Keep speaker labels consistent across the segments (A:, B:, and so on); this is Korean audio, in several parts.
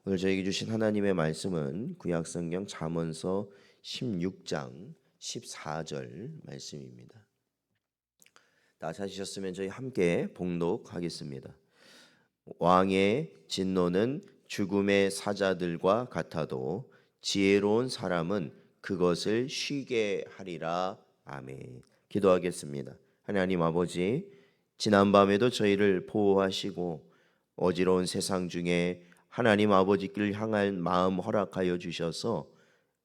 A: 오늘 저에게 주신 하나님의 말씀은 구약성경 잠언서 16장 14절 말씀입니다. 다 찾으셨으면 저희 함께 봉독하겠습니다. 왕의 진노는 죽음의 사자들과 같아도 지혜로운 사람은 그것을 쉬게 하리라. 아멘. 기도하겠습니다. 하나님 아버지, 지난밤에도 저희를 보호하시고 어지러운 세상 중에 하나님 아버지를 향한 마음 허락하여 주셔서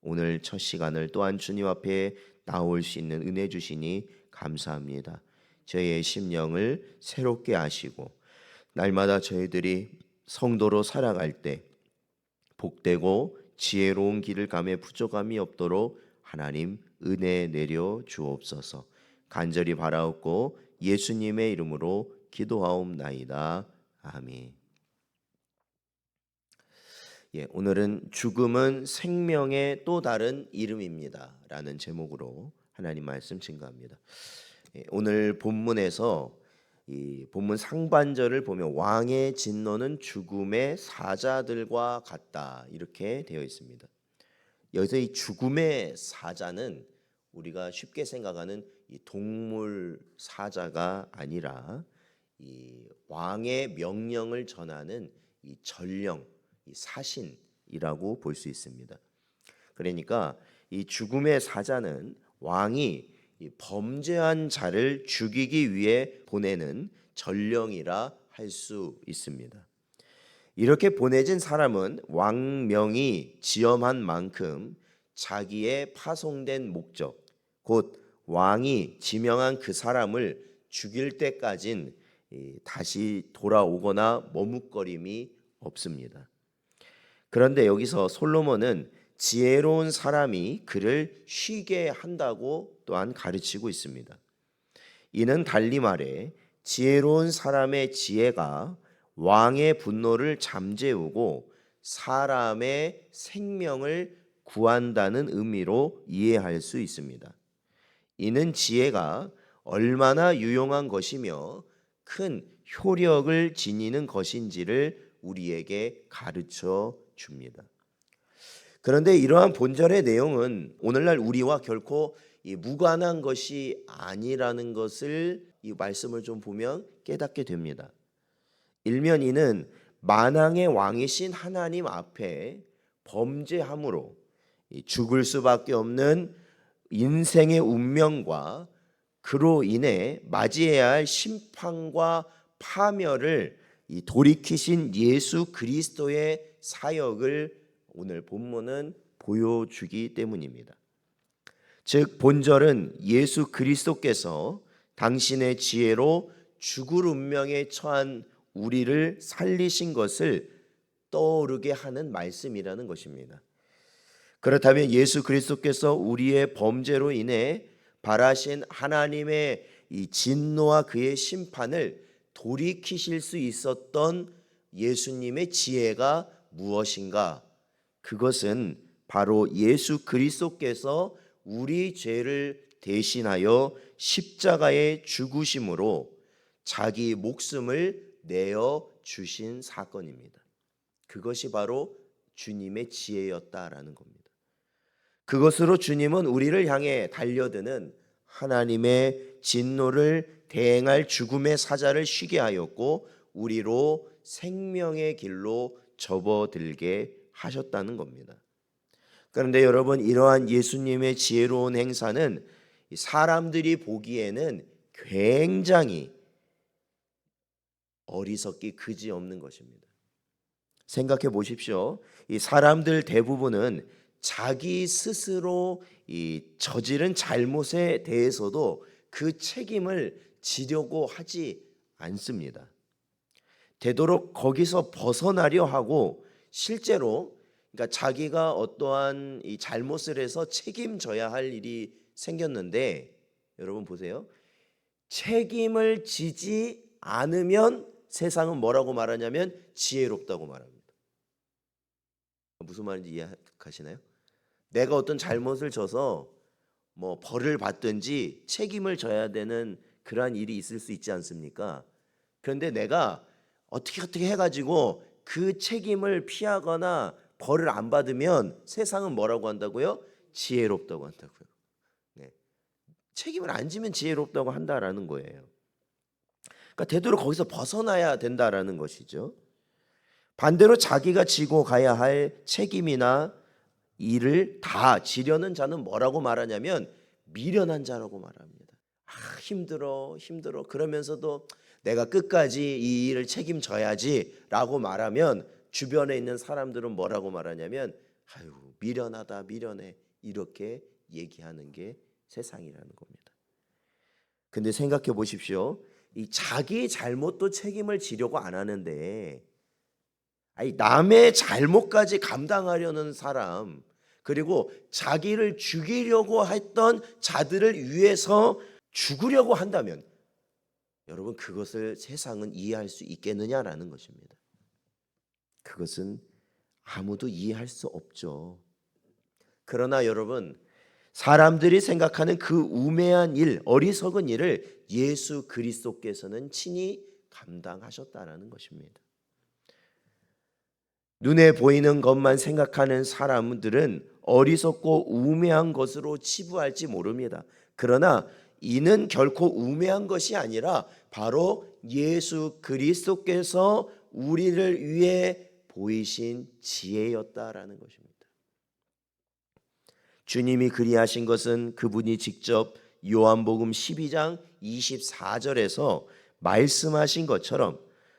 A: 오늘 첫 시간을 또한 주님 앞에 나올 수 있는 은혜 주시니 감사합니다. 저희의 심령을 새롭게 하시고 날마다 저희들이 성도로 살아갈 때 복되고 지혜로운 길을 감에 부족함이 없도록 하나님 은혜 내려 주옵소서. 간절히 바라옵고 예수님의 이름으로 기도하옵나이다. 아멘. 오늘은 죽음은 생명의 또 다른 이름입니다 라는 제목으로 하나님 말씀 증거합니다. 오늘 본문에서 이 본문 상반절을 보면 왕의 진노는 죽음의 사자들과 같다 이렇게 되어 있습니다. 여기서 이 죽음의 사자는 우리가 쉽게 생각하는 이 동물 사자가 아니라 이 왕의 명령을 전하는 이 전령, 이 사신이라고 볼 수 있습니다. 그러니까 이 죽음의 사자는 왕이 이 범죄한 자를 죽이기 위해 보내는 전령이라 할 수 있습니다. 이렇게 보내진 사람은 왕명이 지엄한 만큼 자기의 파송된 목적, 곧 왕이 지명한 그 사람을 죽일 때까진 다시 돌아오거나 머뭇거림이 없습니다. 그런데 여기서 솔로몬은 지혜로운 사람이 그를 쉬게 한다고 또한 가르치고 있습니다. 이는 달리 말해 지혜로운 사람의 지혜가 왕의 분노를 잠재우고 사람의 생명을 구한다는 의미로 이해할 수 있습니다. 이는 지혜가 얼마나 유용한 것이며 큰 효력을 지니는 것인지를 우리에게 가르쳐 줍니다. 그런데 이러한 본절의 내용은 오늘날 우리와 결코 무관한 것이 아니라는 것을 이 말씀을 좀 보면 깨닫게 됩니다. 일면 이는 만왕의 왕이신 하나님 앞에 범죄함으로 죽을 수밖에 없는 인생의 운명과 그로 인해 맞이해야 할 심판과 파멸을 돌이키신 예수 그리스도의 사역을 오늘 본문은 보여주기 때문입니다. 즉 본절은 예수 그리스도께서 당신의 지혜로 죽을 운명에 처한 우리를 살리신 것을 떠오르게 하는 말씀이라는 것입니다. 그렇다면 예수 그리스도께서 우리의 범죄로 인해 발하신 하나님의 이 진노와 그의 심판을 돌이키실 수 있었던 예수님의 지혜가 무엇인가? 그것은 바로 예수 그리스도께서 우리 죄를 대신하여 십자가에 죽으심으로 자기 목숨을 내어 주신 사건입니다. 그것이 바로 주님의 지혜였다라는 겁니다. 그것으로 주님은 우리를 향해 달려드는 하나님의 진노를 대행할 죽음의 사자를 쉬게 하였고 우리로 생명의 길로 접어들게 하셨다는 겁니다. 그런데 여러분, 이러한 예수님의 지혜로운 행사는 사람들이 보기에는 굉장히 어리석기 그지없는 것입니다. 생각해 보십시오. 이 사람들 대부분은 자기 스스로 이 저지른 잘못에 대해서도 그 책임을 지려고 하지 않습니다. 되도록 거기서 벗어나려 하고 실제로 그러니까 자기가 어떠한 이 잘못을 해서 책임져야 할 일이 생겼는데 여러분 보세요. 책임을 지지 않으면 세상은 뭐라고 말하냐면 지혜롭다고 말합니다. 무슨 말인지 이해하시나요? 내가 어떤 잘못을 져서 뭐 벌을 받든지 책임을 져야 되는 그러한 일이 있을 수 있지 않습니까? 그런데 내가 어떻게 해가지고 그 책임을 피하거나 벌을 안 받으면 세상은 뭐라고 한다고요? 지혜롭다고 한다고요. 네. 책임을 안 지면 지혜롭다고 한다라는 거예요. 그러니까 되도록 거기서 벗어나야 된다라는 것이죠. 반대로 자기가 지고 가야 할 책임이나 일을 다 지려는 자는 뭐라고 말하냐면 미련한 자라고 말합니다. 힘들어 그러면서도 내가 끝까지 이 일을 책임져야지라고 말하면 주변에 있는 사람들은 뭐라고 말하냐면 아유 미련하다 미련해 이렇게 얘기하는 게 세상이라는 겁니다. 근데 생각해 보십시오. 이 자기 잘못도 책임을 지려고 안 하는데 아니 남의 잘못까지 감당하려는 사람 그리고 자기를 죽이려고 했던 자들을 위해서 죽으려고 한다면 여러분 그것을 세상은 이해할 수 있겠느냐라는 것입니다. 그것은 아무도 이해할 수 없죠. 그러나 여러분 사람들이 생각하는 그 우매한 일, 어리석은 일을 예수 그리스도께서는 친히 감당하셨다라는 것입니다. 눈에 보이는 것만 생각하는 사람들은 어리석고 우매한 것으로 치부할지 모릅니다. 그러나 이는 결코 우매한 것이 아니라 바로 예수 그리스도께서 우리를 위해 보이신 지혜였다라는 것입니다. 주님이 그리하신 것은 그분이 직접 요한복음 12장 24절에서 말씀하신 것처럼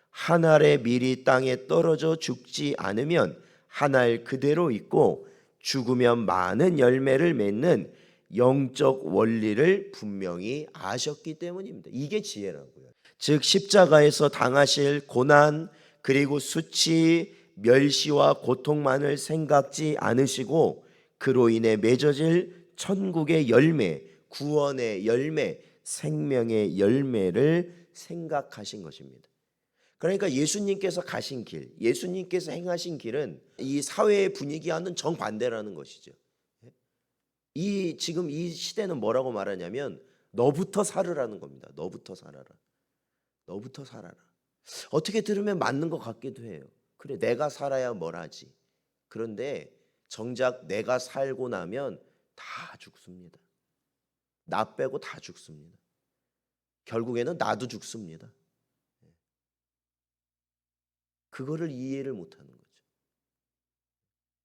A: 한 알의 밀이 땅에 떨어져 죽지 않으면 한 알 그대로 있고 죽으면 많은 열매를 맺는 영적 원리를 분명히 아셨기 때문입니다. 이게 지혜라고요. 즉 십자가에서 당하실 고난 그리고 수치, 멸시와 고통만을 생각지 않으시고 그로 인해 맺어질 천국의 열매, 구원의 열매, 생명의 열매를 생각하신 것입니다. 그러니까 예수님께서 가신 길, 예수님께서 행하신 길은 이 사회의 분위기와는 정반대라는 것이죠. 지금 이 시대는 뭐라고 말하냐면 너부터 살으라는 겁니다. 너부터 살아라. 너부터 살아라. 어떻게 들으면 맞는 것 같기도 해요. 그래 내가 살아야 뭘 하지. 그런데 정작 내가 살고 나면 다 죽습니다. 나 빼고 다 죽습니다. 결국에는 나도 죽습니다. 그거를 이해를 못하는 거죠.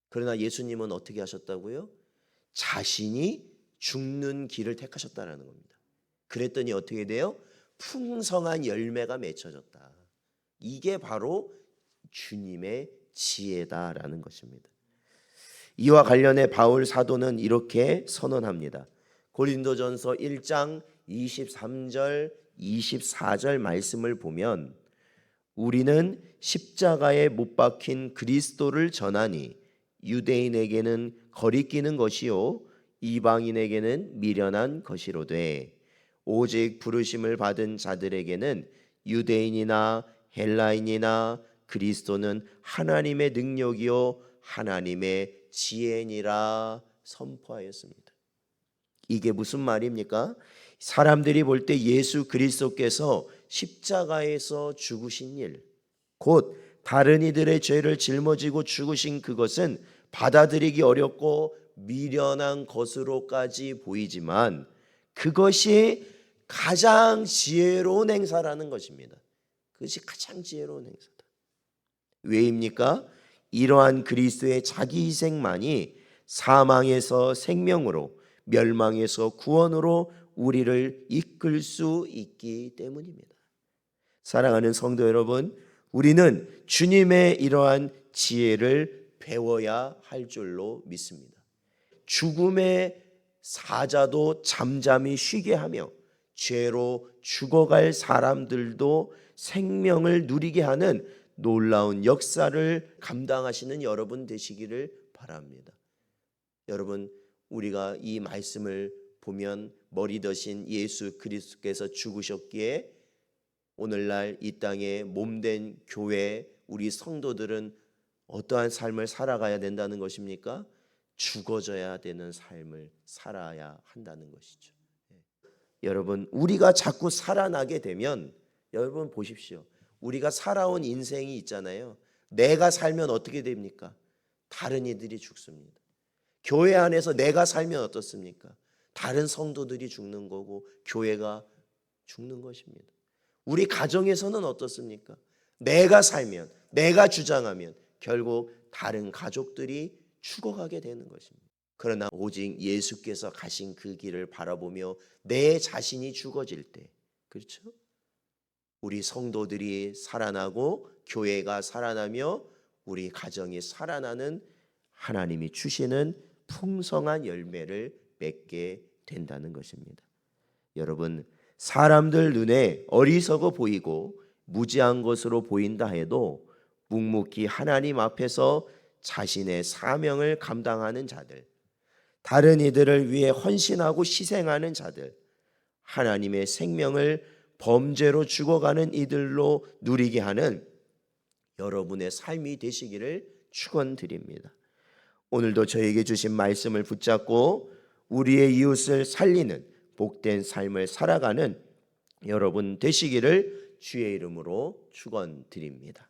A: 그러나 예수님은 어떻게 하셨다고요? 자신이 죽는 길을 택하셨다는 겁니다. 그랬더니 어떻게 돼요? 풍성한 열매가 맺혀졌다. 이게 바로 주님의 지혜다라는 것입니다. 이와 관련해 바울 사도는 이렇게 선언합니다. 고린도전서 1장 23절 24절 말씀을 보면 우리는 십자가에 못 박힌 그리스도를 전하니 유대인에게는 거리끼는 것이요 이방인에게는 미련한 것이로되 오직 부르심을 받은 자들에게는 유대인이나 헬라인이나 그리스도는 하나님의 능력이요 하나님의 지혜니라 선포하였습니다. 이게 무슨 말입니까? 사람들이 볼 때 예수 그리스도께서 십자가에서 죽으신 일, 곧 다른 이들의 죄를 짊어지고 죽으신 그것은 받아들이기 어렵고 미련한 것으로까지 보이지만 그것이 가장 지혜로운 행사라는 것입니다. 그것이 가장 지혜로운 행사다. 왜입니까? 이러한 그리스도의 자기 희생만이 사망에서 생명으로 멸망에서 구원으로 우리를 이끌 수 있기 때문입니다. 사랑하는 성도 여러분, 우리는 주님의 이러한 지혜를 배워야 할 줄로 믿습니다. 죽음의 사자도 잠잠히 쉬게 하며 죄로 죽어갈 사람들도 생명을 누리게 하는 놀라운 역사를 감당하시는 여러분 되시기를 바랍니다. 여러분, 우리가 이 말씀을 보면 머리 되신 예수 그리스도께서 죽으셨기에 오늘날 이 땅에 몸된 교회 우리 성도들은 어떠한 삶을 살아가야 된다는 것입니까? 죽어져야 되는 삶을 살아야 한다는 것이죠. 여러분, 우리가 자꾸 살아나게 되면 여러분 보십시오. 우리가 살아온 인생이 있잖아요. 내가 살면 어떻게 됩니까? 다른 이들이 죽습니다. 교회 안에서 내가 살면 어떻습니까? 다른 성도들이 죽는 거고 교회가 죽는 것입니다. 우리 가정에서는 어떻습니까? 내가 살면, 내가 주장하면 결국 다른 가족들이 죽어가게 되는 것입니다. 그러나 오직 예수께서 가신 그 길을 바라보며 내 자신이 죽어질 때, 그렇죠? 우리 성도들이 살아나고 교회가 살아나며 우리 가정이 살아나는 하나님이 주시는 풍성한 열매를 맺게 된다는 것입니다. 여러분, 사람들 눈에 어리석어 보이고 무지한 것으로 보인다 해도 묵묵히 하나님 앞에서 자신의 사명을 감당하는 자들, 다른 이들을 위해 헌신하고 희생하는 자들, 하나님의 생명을 범죄로 죽어가는 이들로 누리게 하는 여러분의 삶이 되시기를 축원드립니다. 오늘도 저에게 주신 말씀을 붙잡고 우리의 이웃을 살리는 복된 삶을 살아가는 여러분 되시기를 주의 이름으로 축원드립니다.